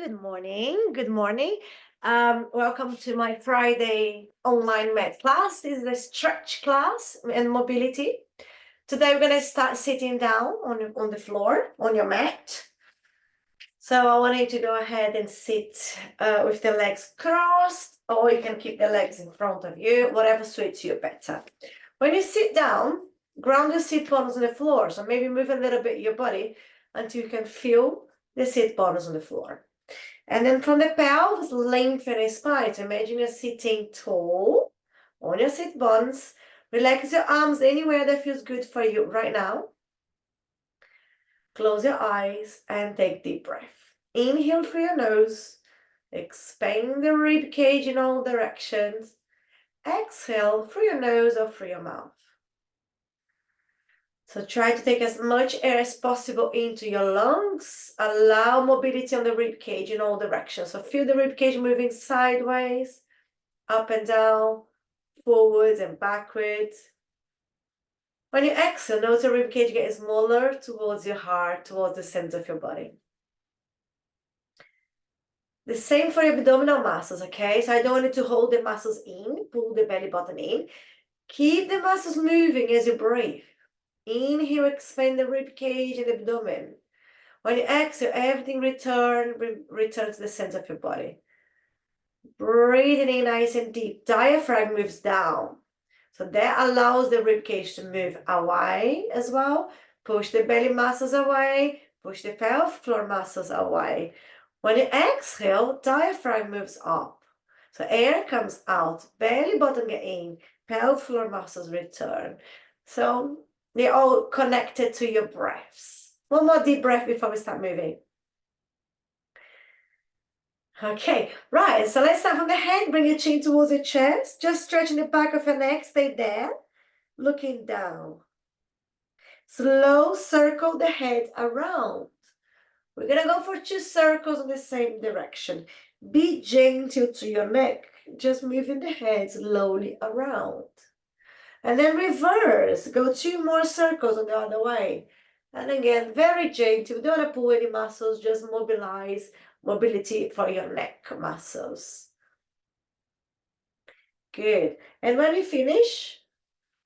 Good morning. Good morning. Welcome to my Friday online med class. This is a stretch class and mobility. Today we're going to start sitting down on the floor, on your mat. So I want you to go ahead and sit with the legs crossed, or you can keep the legs in front of you, whatever suits you better. When you sit down, ground your sit bones on the floor. So maybe move a little bit your body until you can feel the sit bones on the floor. And then from the pelvis, lengthen the spine. So imagine you're sitting tall on your sit bones. Relax your arms anywhere that feels good for you right now. Close your eyes and take deep breath. Inhale through your nose. Expand the rib cage in all directions. Exhale through your nose or through your mouth. So try to take as much air as possible into your lungs. Allow mobility on the rib cage in all directions. So feel the rib cage moving sideways, up and down, forwards and backwards. When you exhale, notice the rib cage getting smaller towards your heart, towards the center of your body. The same for your abdominal muscles, okay? So I don't want you to hold the muscles in, pull the belly button in. Keep the muscles moving as you breathe. Inhale, expand the rib cage and abdomen. When you exhale, everything return to the center of your body. Breathing in nice and deep. Diaphragm moves down. So that allows the rib cage to move away as well. Push the belly muscles away. Push the pelvic floor muscles away. When you exhale, diaphragm moves up. So air comes out, belly button get in, pelvic floor muscles return. So they're all connected to your breaths. One more deep breath before we start moving. Okay, right. So let's start from the head. Bring your chin towards your chest. Just stretching the back of your neck. Stay there, looking down. Slow circle the head around. We're going to go for 2 circles in the same direction. Be gentle to your neck. Just moving the head slowly around. And then reverse. Go 2 more circles on the other way. And again, very gentle. Don't want to pull any muscles. Just mobilize mobility for your neck muscles. Good. And when you finish,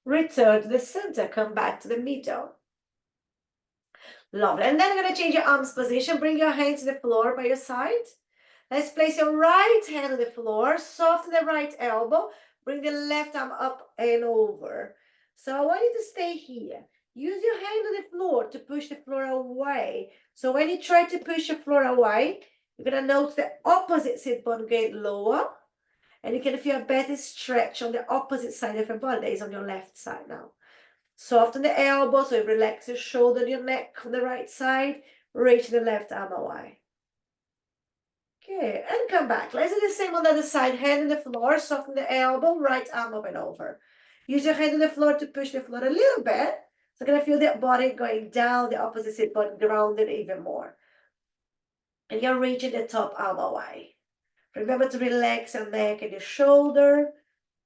return to the center. Come back to the middle. Lovely. And then you're going to change your arms position. Bring your hands to the floor by your side. Let's place your right hand on the floor. Soften the right elbow. Bring the left arm up and over. So I want you to stay here. Use your hand on the floor to push the floor away. So when you try to push the floor away, you're going to notice the opposite sit bone get lower. And you can feel a better stretch on the opposite side of your body. That is on your left side now. Soften the elbow, so relax your shoulder and your neck on the right side. Reach the left arm away. Good, and come back. Let's do the same on the other side. Hand on the floor, soften the elbow, right arm up and over. Use your hand on the floor to push the floor a little bit. So you're gonna feel the body going down, the opposite sit bone grounded even more. And you're reaching the top arm away. Remember to relax your neck and your shoulder.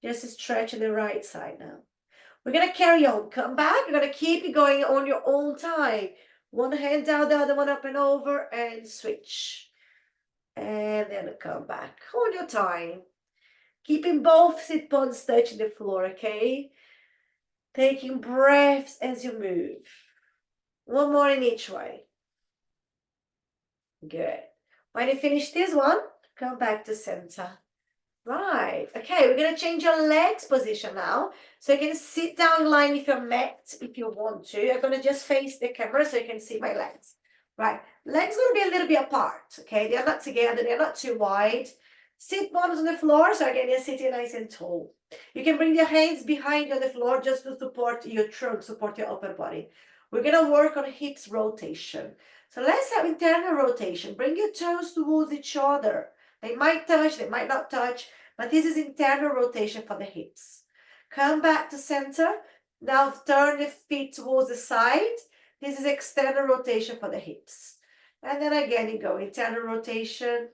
Just stretch on the right side now. We're going to carry on. Come back. You're going to keep it going on your own time. One hand down, the other one up and over, and switch. And then come back. Hold your time. Keeping both sit bones touching the floor, okay? Taking breaths as you move. One more in each way. Good. When you finish this one, come back to center. Right. Okay, we're going to change your legs position now. So you can sit down in line with your mat if you want to. I'm going to just face the camera so you can see my legs. Right. Legs going to be a little bit apart. Okay, they're not together. They're not too wide. Sit bones on the floor. So again, you're sitting nice and tall. You can bring your hands behind you on the floor just to support your trunk, support your upper body. We're going to work on hips rotation. So let's have internal rotation. Bring your toes towards each other. They might touch, they might not touch, but this is internal rotation for the hips. Come back to center. Now turn the feet towards the side. This is external rotation for the hips. And then again, you go internal rotation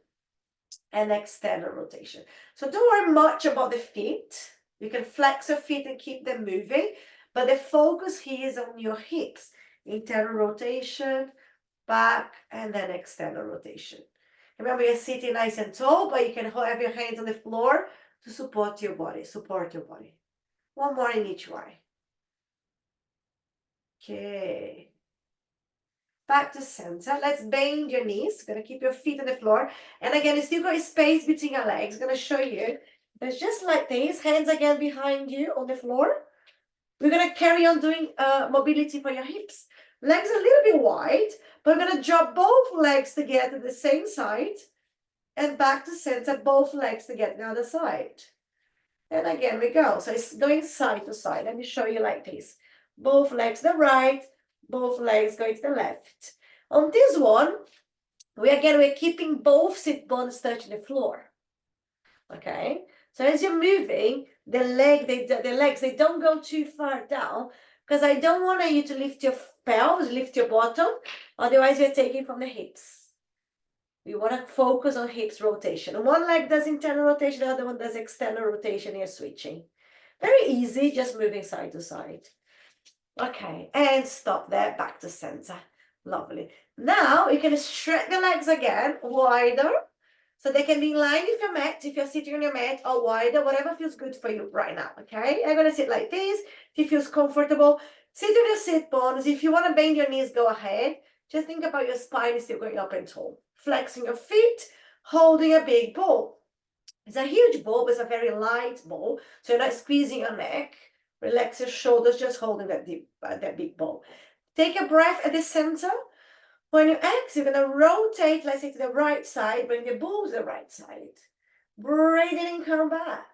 and external rotation. So don't worry much about the feet. You can flex your feet and keep them moving, but the focus here is on your hips. Internal rotation, back, and then external rotation. Remember, you're sitting nice and tall, but you can have your hands on the floor to support your body. Support your body. One more in each way. Okay. Back to center. Let's bend your knees. Gonna keep your feet on the floor. And again, you still got space between your legs. Gonna show you. There's just like this. Hands again behind you on the floor. We're gonna carry on doing mobility for your hips. Legs a little bit wide, but we're gonna drop both legs together the same side and back to center, both legs together the other side. And again we go. So it's going side to side. Let me show you like this. Both legs to the right, both legs going to the left. On this one, we're keeping both sit bones touching the floor. Okay, so as you're moving, the legs, they don't go too far down, because I don't want you to lift your pelvis, lift your bottom, otherwise you're taking from the hips. We want to focus on hips rotation. One leg does internal rotation, the other one does external rotation. You're switching. Very easy, just moving side to side. Okay, and stop there, back to center. Lovely. Now you can stretch the legs again, wider, so they can be in line with your mat, if you're sitting on your mat, or wider, whatever feels good for you right now, okay? I'm gonna sit like this, if it feels comfortable. Sit on your sit bones. If you wanna bend your knees, go ahead. Just think about your spine is still going up and tall. Flexing your feet, holding a big ball. It's a huge ball, but it's a very light ball, so you're not squeezing your neck. Relax your shoulders, just holding that big ball. Take a breath at the center. When you exhale, you're going to rotate, let's say, to the right side, bring the ball to the right side. Breathe in and come back.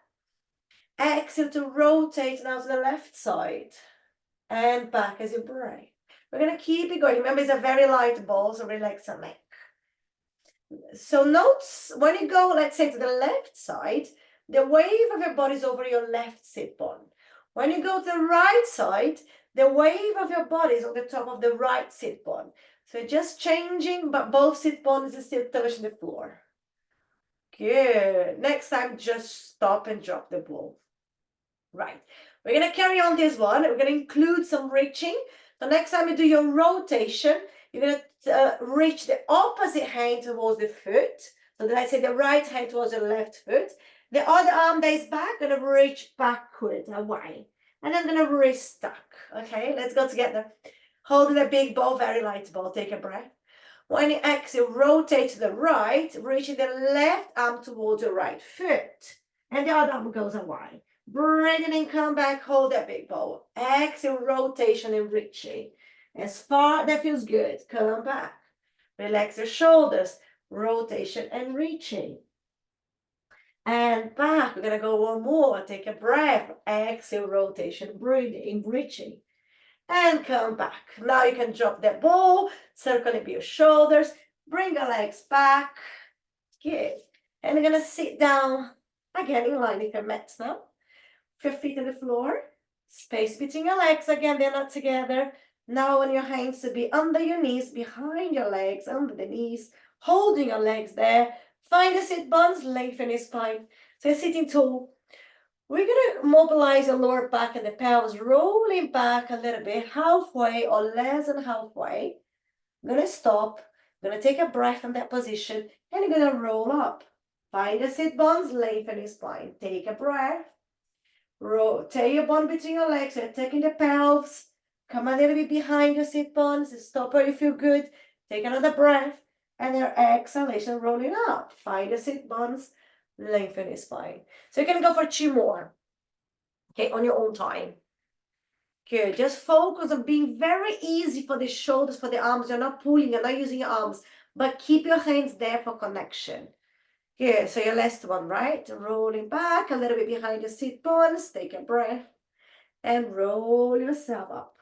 Exhale to rotate now to the left side. And back as you breathe. We're going to keep it going. Remember, it's a very light ball, so relax your neck. So notice when you go, let's say, to the left side, the wave of your body is over your left sit bone. When you go to the right side, the wave of your body is on the top of the right sit bone. So just changing, but both sit bones are still touching the floor. Good. Next time, just stop and drop the ball. Right. We're going to carry on this one. We're going to include some reaching. So next time you do your rotation, you're going to reach the opposite hand towards the foot. So let's say the right hand towards the left foot. The other arm that is back, going to reach backward away. And I'm going to wrist tuck. Okay, let's go together. Holding a big ball, very light ball. Take a breath. When you exhale, rotate to the right, reaching the left arm towards the right foot. And the other arm goes away. Breathing in, come back, hold that big ball. Exhale, rotation and reaching. As far that feels good, come back. Relax your shoulders, rotation and reaching. And back, we're gonna go one more. Take a breath, exhale, rotation, breathing, reaching. And come back. Now you can drop that ball, circling your shoulders, bring your legs back. Good. And you're gonna sit down again in line with your mat now. Your feet on the floor, space between your legs, again, they're not together. Now I want your hands to be under your knees, behind your legs, under the knees, holding your legs there. Find the sit bones, lengthen your spine. So you're sitting tall. We're going to mobilize your lower back and the pelvis, rolling back a little bit, halfway or less than halfway. I'm going to stop. I'm going to take a breath from that position, and you're going to roll up. Find the sit bones, lengthen your spine. Take a breath. Rotate your bone between your legs. So you're taking the pelvis. Come a little bit behind your sit bones. Stop where you feel good. Take another breath. And your exhalation, rolling up. Find the sit bones. Lengthen your spine. So you can go for 2 more. Okay, on your own time. Good. Just focus on being very easy for the shoulders, for the arms. You're not pulling, you're not using your arms. But keep your hands there for connection. Good, so your last one, right? Rolling back a little bit behind the sit bones. Take a breath and roll yourself up.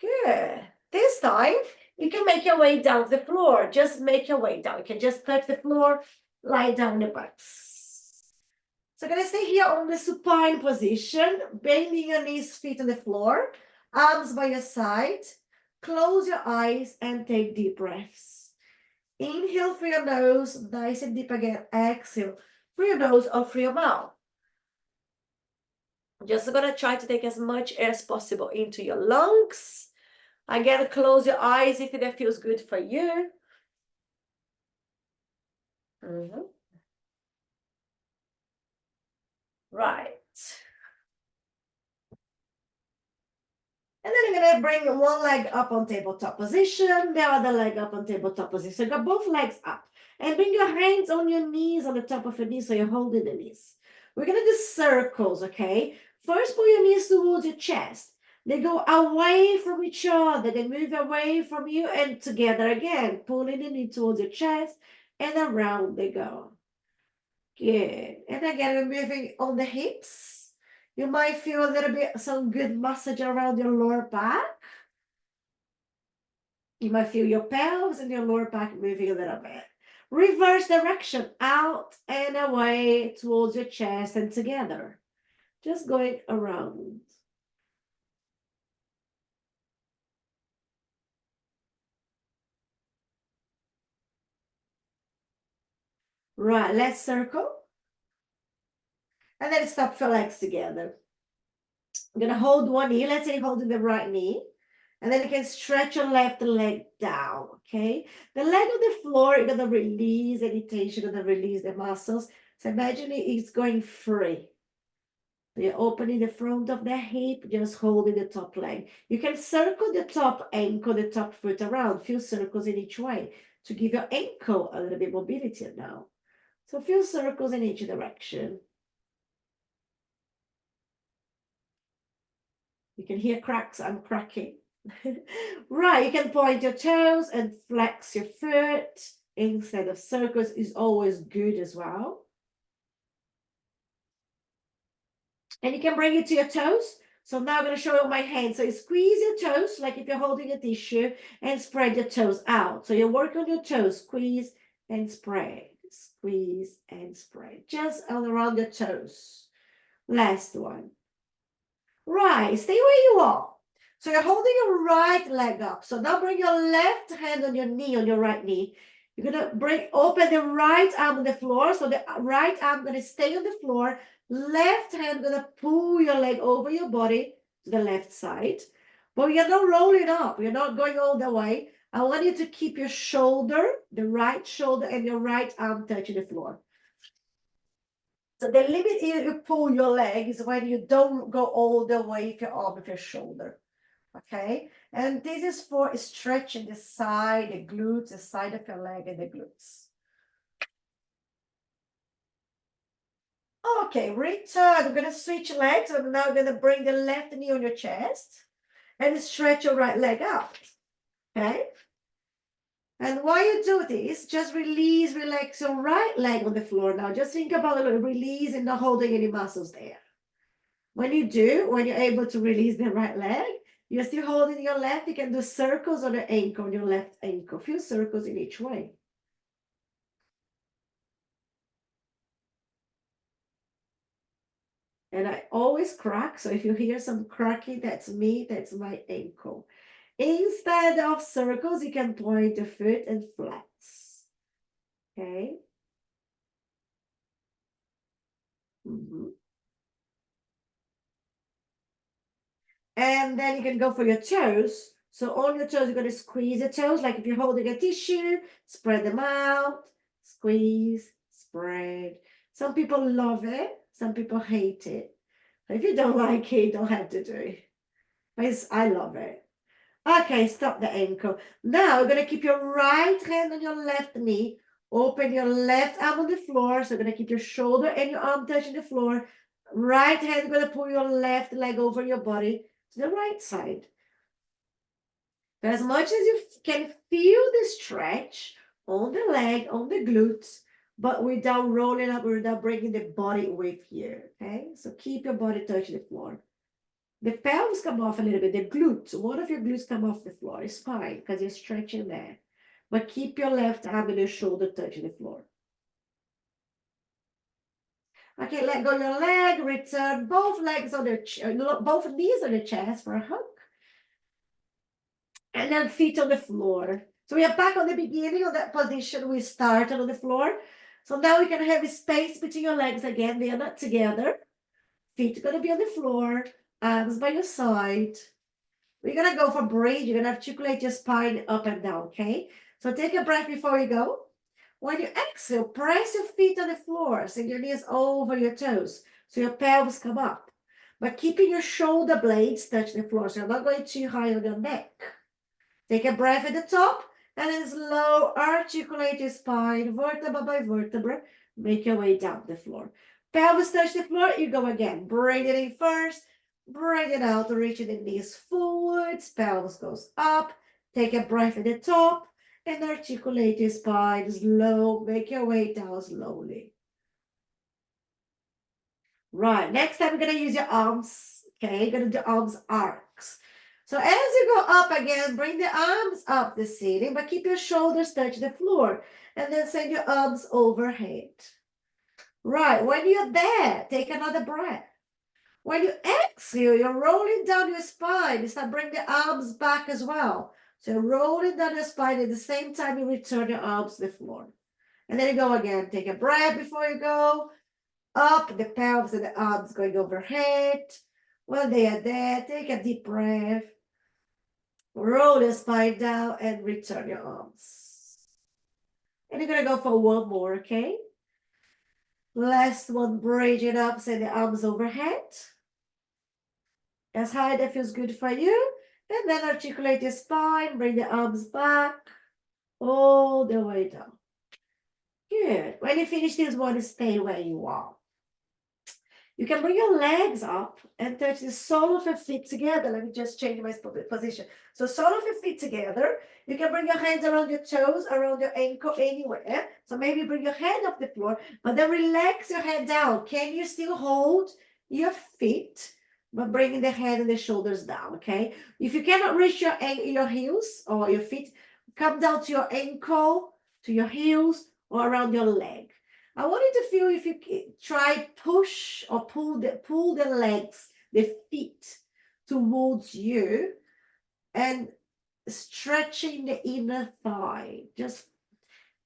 Good. This time, you can make your way down to the floor. Just make your way down. You can just touch the floor, lie down the butts. So I'm going to stay here on the supine position, bending your knees, feet on the floor, arms by your side. Close your eyes and take deep breaths. Inhale through your nose, nice and deep again. Exhale through your nose or through your mouth. Just gonna try to take as much air as possible into your lungs. Again, close your eyes if that feels good for you. Mhm. Right. And then you're gonna bring one leg up on tabletop position, the other leg up on tabletop position. So you got both legs up. And bring your hands on your knees, on the top of your knees, so you're holding the knees. We're gonna do circles, okay? First, pull your knees towards your chest. They go away from each other. They move away from you and together again. Pulling the knee towards your chest and around they go. Good. And again, we're moving on the hips. You might feel a little bit some good massage around your lower back. You might feel your pelvis and your lower back moving a little bit. Reverse direction, out and away towards your chest and together. Just going around. Right, let's circle. And then stop your legs together. I'm gonna hold one knee. Let's say holding the right knee. And then you can stretch your left leg down, okay? The leg on the floor, you're gonna release any tension, you're gonna release the muscles. So imagine it's going free. You're opening the front of the hip, just holding the top leg. You can circle the top ankle, the top foot around, few circles in each way to give your ankle a little bit mobility now. So few circles in each direction. You can hear cracks, I'm cracking. Right, you can point your toes and flex your foot instead of circles is always good as well. And you can bring it to your toes. So now I'm going to show you my hand. So you squeeze your toes like if you're holding a tissue and spread your toes out. So you work on your toes, squeeze and spread, squeeze and spread, just all around your toes. Last one. Right, stay where you are. So you're holding your right leg up. So now bring your left hand on your knee, on your right knee. You're gonna open the right arm on the floor. So the right arm gonna stay on the floor. Left hand gonna pull your leg over your body to the left side. But you're not rolling up. You're not going all the way. I want you to keep your shoulder, the right shoulder, and your right arm touching the floor. So the limit you pull your leg is when you don't go all the way with your arm, with your shoulder. Okay, and this is for stretching the side, the glutes, the side of your leg and the glutes. Okay, return. We're gonna switch legs. I'm now gonna bring the left knee on your chest and stretch your right leg out. Okay. And while you do this, just release, relax your right leg on the floor. Now, just think about a little release and not holding any muscles there. When you do, when you're able to release the right leg, you're still holding your left. You can do circles on the ankle, on your left ankle, a few circles in each way. And I always crack. So if you hear some cracking, that's me, that's my ankle. Instead of circles, you can point the foot and flex. Okay. And then you can go for your toes. So on your toes, you're going to squeeze your toes. Like if you're holding a tissue, spread them out, squeeze, spread. Some people love it. Some people hate it. If you don't like it, you don't have to do it. But I love it. Okay, stop the ankle. Now we're going to keep your right hand on your left knee. Open your left arm on the floor. So we're going to keep your shoulder and your arm touching the floor. Right hand, going to pull your left leg over your body to the right side. As much as you can feel the stretch on the leg, on the glutes, but without rolling up, without bringing the body with you. Okay, so keep your body touching the floor. The pelvis come off a little bit. The glutes, one of your glutes come off the floor. It's fine because you're stretching there. But keep your left arm and your shoulder touching the floor. Okay, let go your leg. Return both legs on the both knees on the chest for a hug. And then feet on the floor. So we are back on the beginning of that position. We started on the floor. So now we can have a space between your legs again. They are not together. Feet are going to be on the floor. Arms by your side. We're going to go for bridge. You're going to articulate your spine up and down, okay? So take a breath before you go. When you exhale, press your feet on the floor, send your knees over your toes, so your pelvis come up. But keeping your shoulder blades touch the floor, so you're not going too high on your neck. Take a breath at the top, and then slow articulate your spine, vertebra by vertebra. Make your way down the floor. Pelvis touch the floor, you go again. Bring it in first, bring it out, reaching the knees forwards, pelvis goes up. Take a breath at the top, and articulate your spine slow. Make your way down slowly. Right, next time we're gonna use your arms. Okay, you're gonna do arms arcs. So as you go up again, bring the arms up the ceiling, but keep your shoulders touch the floor. And then send your arms overhead. Right, when you're there, take another breath. When you exhale, you're rolling down your spine. You start bring the arms back as well. So you're rolling down your spine at the same time you return your arms to the floor. And then you go again. Take a breath before you go. Up, the pelvis and the arms going overhead. When they are there, take a deep breath. Roll your spine down and return your arms. And you're going to go for one more, okay? Last one, bridge it up, send the arms overhead. As high that feels good for you. And then articulate your spine, bring the arms back, all the way down. Good. When you finish this one, stay where you are. You can bring your legs up and touch the sole of your feet together. Let me just change my position. So sole of your feet together. You can bring your hands around your toes, around your ankle, anywhere. So maybe bring your head off the floor, but then relax your head down. Can you still hold your feet, but bringing the head and the shoulders down, okay? If you cannot reach your heels or your feet, come down to your ankle, to your heels, or around your leg. I want you to feel if you try push or pull the legs, the feet towards you and stretching the inner thigh. Just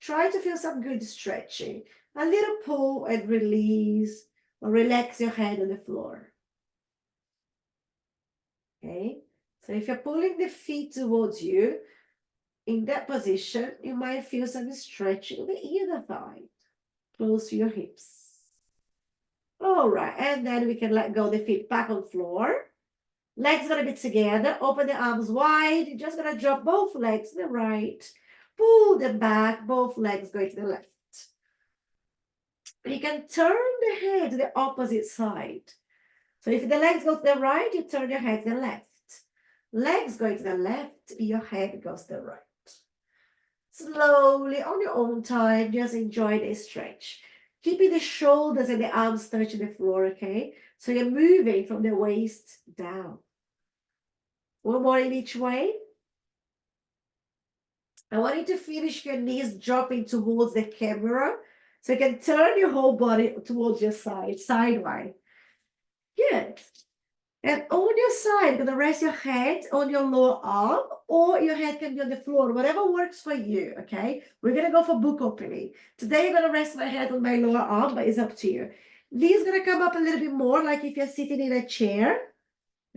try to feel some good stretching. A little pull and release or relax your head on the floor. Okay, so if you're pulling the feet towards you, in that position, you might feel some stretching the inner thigh. Close to your hips. All right, and then we can let go the feet back on floor. Legs gonna be together. Open the arms wide. You're just gonna drop both legs to the right. Pull them back. Both legs going to the left. You can turn the head to the opposite side. So if the legs go to the right, you turn your head to the left. Legs going to the left, your head goes to the right. Slowly, on your own time, just enjoy the stretch. Keeping the shoulders and the arms touching the floor, okay? So you're moving from the waist down. One more in each way. I want you to finish your knees dropping towards the camera. So you can turn your whole body towards your side, sidewise. Good. And on your side, you're gonna rest your head on your lower arm, or your head can be on the floor, whatever works for you, okay? We're gonna go for book opening. Today, I'm gonna rest my head on my lower arm, but it's up to you. Knees gonna come up a little bit more, like if you're sitting in a chair,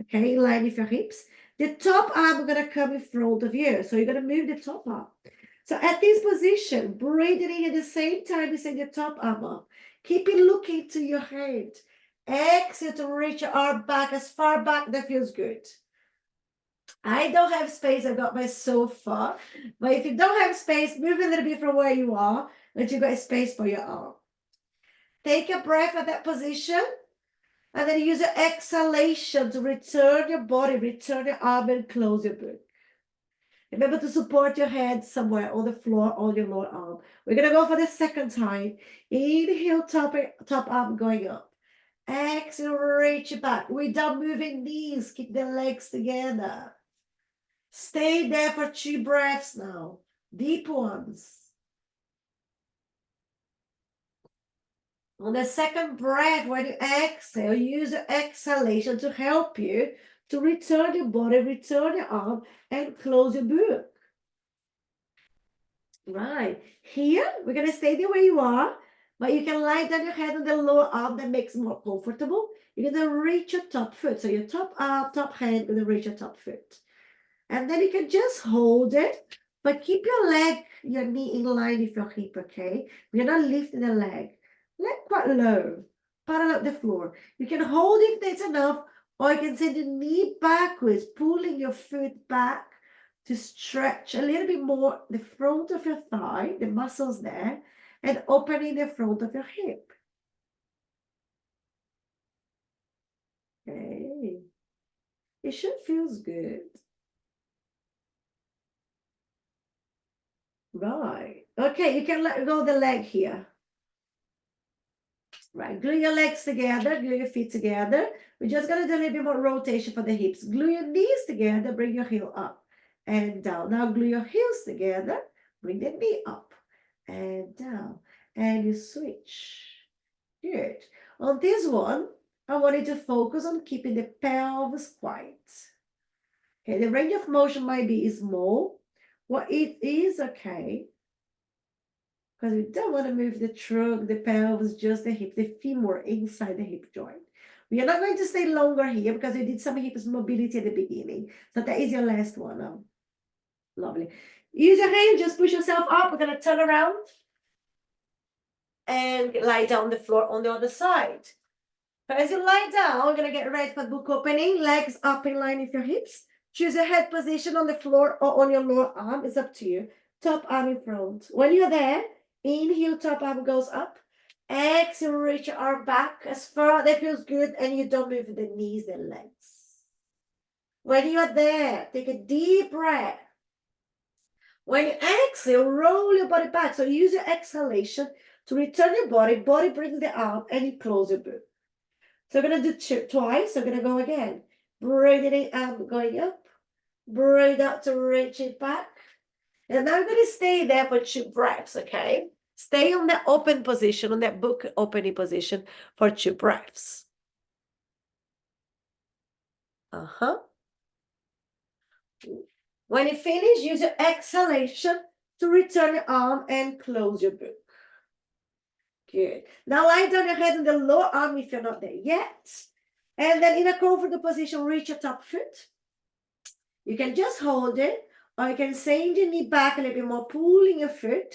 okay, in line with your hips. The top arm gonna come in front of you, so you're gonna move the top arm. So at this position, breathing in at the same time you send your top arm up. Keep it looking to your head. Exhale to reach your arm back as far back that feels good. I don't have space. I've got my sofa. But if you don't have space, move a little bit from where you are, but you got space for your arm. Take a breath at that position. And then use your exhalation to return your body, return your arm, and close your book. Remember to support your head somewhere on the floor on your lower arm. We're going to go for the second time. Inhale, top arm going up. Exhale, reach it back without moving knees. Keep the legs together. Stay there for 2 breaths now. Deep ones. On the second breath, when you exhale, use your exhalation to help you to return your body, return your arm, and close your book. Right. Here, we're going to stay there where you are. But you can lie down your head on the lower arm that makes it more comfortable. You're going to reach your top foot. So your top arm, top hand, going to reach your top foot. And then you can just hold it But keep your knee in line with your hip, okay? We're not lifting the leg. Leg quite low, parallel up the floor. You can hold if that's enough, or you can send the knee backwards, pulling your foot back to stretch a little bit more the front of your thigh, the muscles there, and opening the front of your hip. Okay. It should feels good. Right. Okay, you can let go the leg here. Right, glue your legs together, glue your feet together. We're just gonna do a little bit more rotation for the hips. Glue your knees together, bring your heel up and down. Now glue your heels together, bring the knee up and down. And you switch. Good. On this one, I want you to focus on keeping the pelvis quiet. Okay, the range of motion might be small. What it is okay, because we don't want to move the trunk, the pelvis, just the hip, the femur inside the hip joint. We are not going to stay longer here because we did some hips mobility at the beginning. So that is your last one now. Lovely. Use your hand, just push yourself up. We're going to turn around and lie down on the floor on the other side. So as you lie down, we're going to get ready for book opening. Legs up in line with your hips. Choose your head position on the floor or on your lower arm. It's up to you. Top arm in front. When you're there, inhale, top arm goes up. Exhale, reach your arm back as far. That feels good. And you don't move the knees and legs. When you're there, take a deep breath. When you exhale, roll your body back. So use your exhalation to return your body. Body brings the arm and you close your boot. So we're going to do twice. So we're going to go again. Breathe it in, going up. Breathe out to reach it back. And now I'm going to stay there for 2 breaths, okay? Stay on that open position, on that book opening position for 2 breaths. When you finish, use your exhalation to return your arm and close your book. Good. Now lie down your head on the lower arm if you're not there yet. And then in a comfortable position, reach your top foot. You can just hold it, or you can send your knee back a little bit more, pulling your foot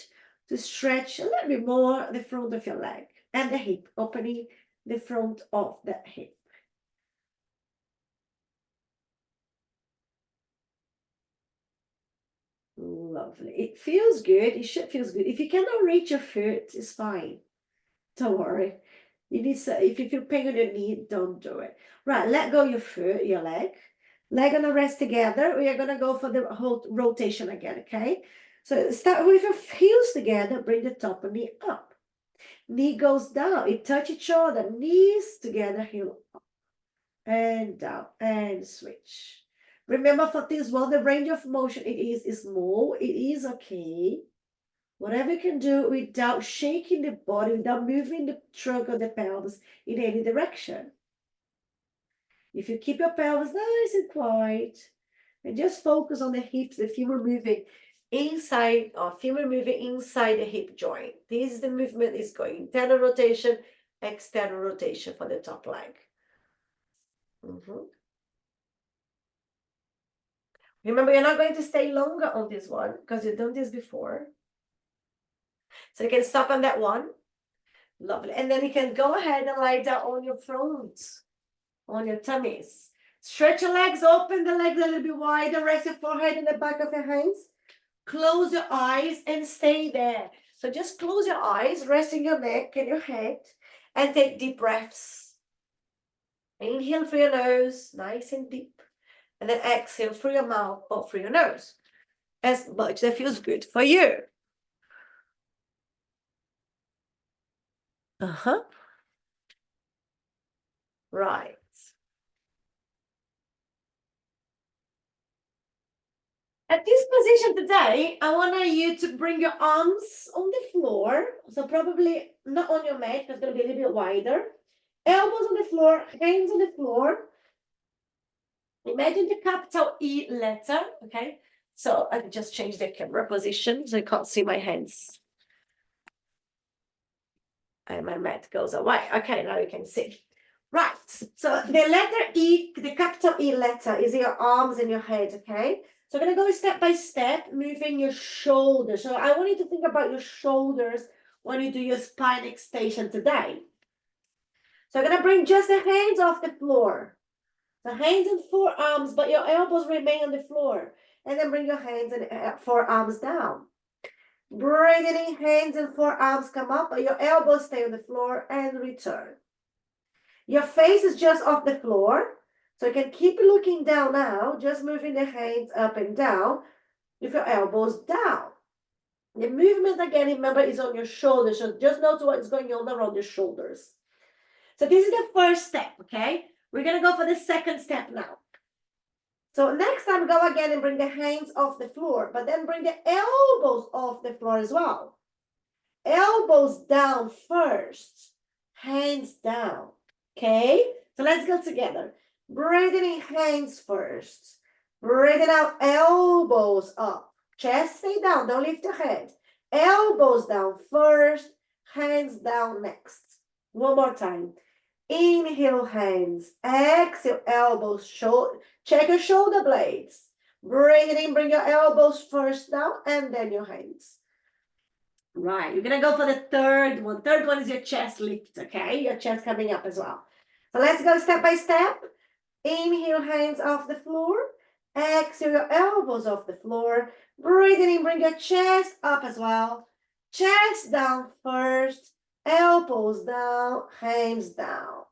to stretch a little bit more the front of your leg and the hip, opening the front of the hip. Lovely. It feels good. It should feel good. If you cannot reach your foot, it's fine. Don't worry. You need to, if you feel pain on your knee, don't do it. Right, let go your foot, your leg. Leg gonna rest together. We are gonna go for the whole rotation again, okay? So start with your heels together, bring the top of knee up. Knee goes down, it touch each other, knees together, heel up and down and switch. Remember for this one, the range of motion it is small, it is okay. Whatever you can do without shaking the body, without moving the trunk or the pelvis in any direction. If you keep your pelvis nice and quiet and just focus on the hips, the femur moving inside or femur moving inside the hip joint. This is the movement is going internal rotation, external rotation for the top leg. Remember, you're not going to stay longer on this one because you've done this before. So you can stop on that one. Lovely. And then you can go ahead and lie down on your front, on your tummies. Stretch your legs, open the legs a little bit wider, rest your forehead in the back of your hands. Close your eyes and stay there. So just close your eyes, resting your neck and your head, and take deep breaths. Inhale through your nose, nice and deep. And then exhale through your mouth or through your nose. As much that feels good for you. Right. At this position today, I want you to bring your arms on the floor. So probably not on your mat, it's going to be a little bit wider. Elbows on the floor, hands on the floor. Imagine the capital E letter, okay? So I can just change the camera position so you can't see my hands. And my mat goes away. Okay, now you can see. Right, so the letter E, the capital E letter is your arms and your head, okay? So I'm going to go step by step, moving your shoulders. So I want you to think about your shoulders when you do your spine extension today. So I'm going to bring just the hands off the floor. The hands and forearms, but your elbows remain on the floor. And then bring your hands and forearms down. Breathing in, hands and forearms come up, but your elbows stay on the floor and return. Your face is just off the floor. So you can keep looking down now, just moving the hands up and down with your elbows down. The movement again, remember, is on your shoulders. So just notice what's going on around your shoulders. So this is the first step, okay? We're going to go for the second step now. So next time, go again and bring the hands off the floor, but then bring the elbows off the floor as well. Elbows down first, hands down, okay? So let's go together. Breathing in, hands first. Breathing out, elbows up. Chest stay down, don't lift your head. Elbows down first, hands down next. One more time. Inhale, hands. Exhale, elbows. Check your shoulder blades. Breathe in, bring your elbows first down and then your hands. Right, you're gonna go for the third one. Third one is your chest lift, okay? Your chest coming up as well. So let's go step by step. Inhale, hands off the floor. Exhale, your elbows off the floor. Breathing in, bring your chest up as well. Chest down first. Elbows down, hands down.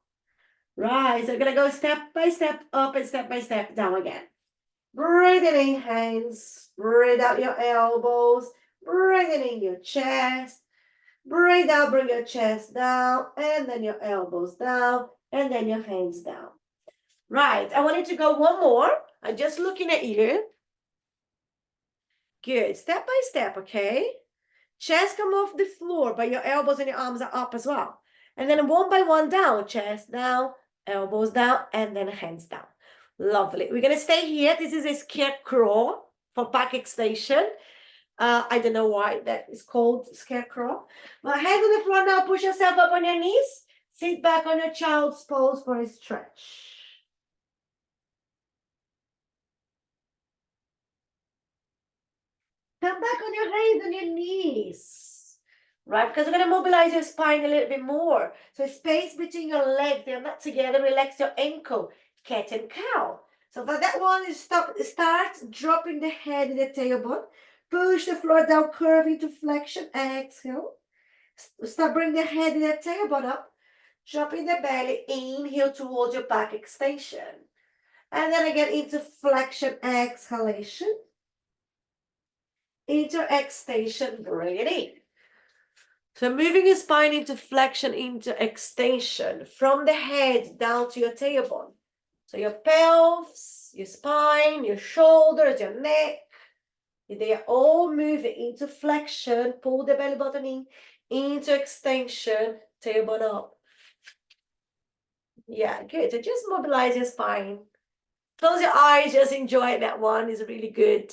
Right, so you're gonna go step by step up and step by step down again. Breathing in, hands. Breathe out your elbows. Breathing in your chest. Breathe out, bring your chest down, and then your elbows down, and then your hands down. Right, I want you to go one more. I'm just looking at you. Good, step by step, okay? Chest come off the floor, but your elbows and your arms are up as well. And then one by one down, chest down, elbows down, and then hands down. Lovely. We're going to stay here. This is a scarecrow for back extension. I don't know why that is called scarecrow. But hands on the floor now. Push yourself up on your knees. Sit back on your child's pose for a stretch. Come back on your hands and your knees, right? Because we're going to mobilize your spine a little bit more. So space between your legs, they're not together. Relax your ankle, cat and cow. So for that one, start dropping the head in the tailbone. Push the floor down, curve into flexion. Exhale. Start bringing the head and the tailbone up. Dropping the belly. Inhale towards your back extension. And then again into flexion, exhalation. Into extension, bring it in. So moving your spine into flexion, into extension, from the head down to your tailbone. So your pelvis, your spine, your shoulders, your neck, they are all moving into flexion. Pull the belly button in, into extension, tailbone up. Yeah, good. So just mobilize your spine. Close your eyes, just enjoy that one. It's really good.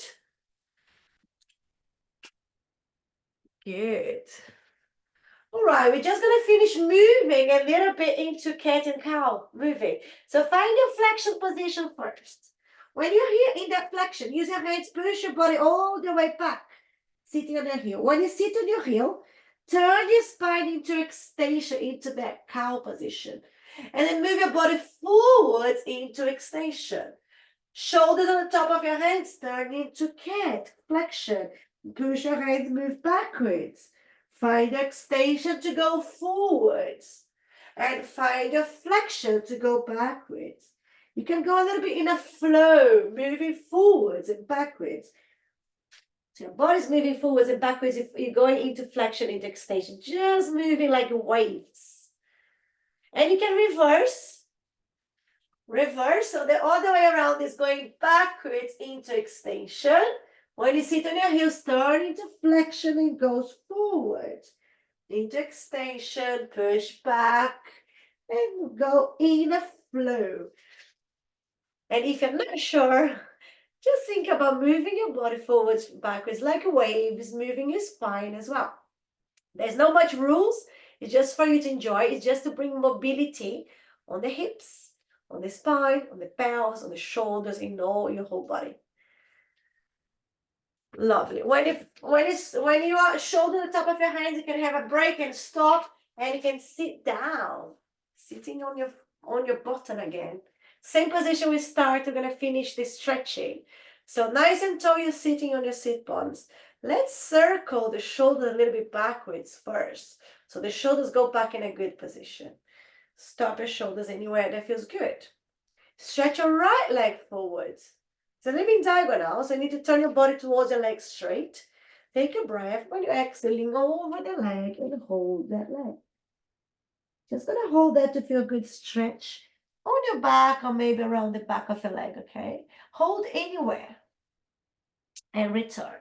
Good. All right, we're just going to finish moving a little bit into cat and cow, moving. So find your flexion position first. When you're here in that flexion, use your hands, push your body all the way back, sitting on your heel. When you sit on your heel, turn your spine into extension, into that cow position. And then move your body forwards into extension. Shoulders on the top of your hands, turn into cat, flexion. Push your hands, move backwards. Find extension to go forwards. And find a flexion to go backwards. You can go a little bit in a flow, moving forwards and backwards. So your body's moving forwards and backwards if you're going into flexion, into extension. Just moving like waves. And you can reverse. So the other way around is going backwards into extension. When you sit on your heels, turn into flexion and goes forward. Into extension, push back, and go in a flow. And if you're not sure, just think about moving your body forwards, backwards, like a wave, is moving your spine as well. There's not much rules. It's just for you to enjoy. It's just to bring mobility on the hips, on the spine, on the pelvis, on the shoulders, in all your whole body. Lovely. When you are shoulder the top of your hands, you can have a break and stop, and you can sit down, sitting on your button again. Same position we start. We're gonna finish this stretching. So nice and tall, you're sitting on your sit bones. Let's circle the shoulder a little bit backwards first. So the shoulders go back in a good position. Stop your shoulders anywhere that feels good. Stretch your right leg forwards. It's a living diagonal, so you need to turn your body towards your legs straight. Take a breath. When you're exhaling, over the leg and hold that leg. Just gonna hold that to feel a good stretch on your back or maybe around the back of your leg, okay? Hold anywhere and return.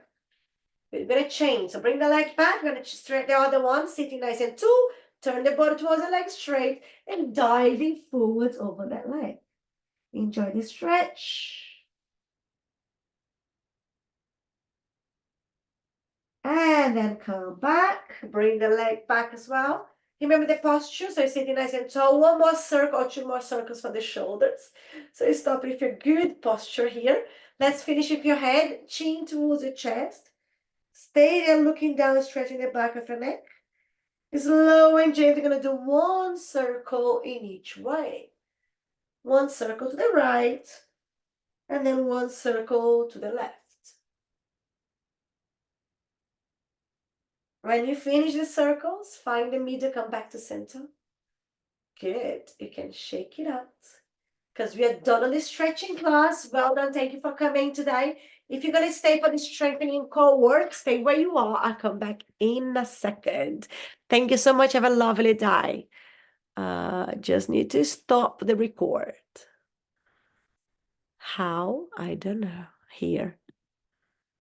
We're gonna change. So bring the leg back. We're gonna straight the other one, sitting nice and tall. Turn the body towards the leg straight and diving forwards over that leg. Enjoy the stretch. And then come back, bring the leg back as well. Remember the posture, so you're sitting nice and tall. One more circle or two more circles for the shoulders. So you stop with your good posture here. Let's finish with your head, chin towards your chest. Stay there looking down, stretching the back of your neck. Slow and gently, gonna do one circle in each way. One circle to the right, and then one circle to the left. When you finish the circles, find the middle, come back to center. Good. You can shake it out. Because we are done on this stretching class. Well done. Thank you for coming today. If you're going to stay for the strengthening core work, stay where you are. I'll come back in a second. Thank you so much. Have a lovely day. Just need to stop the record. How? I don't know. Here.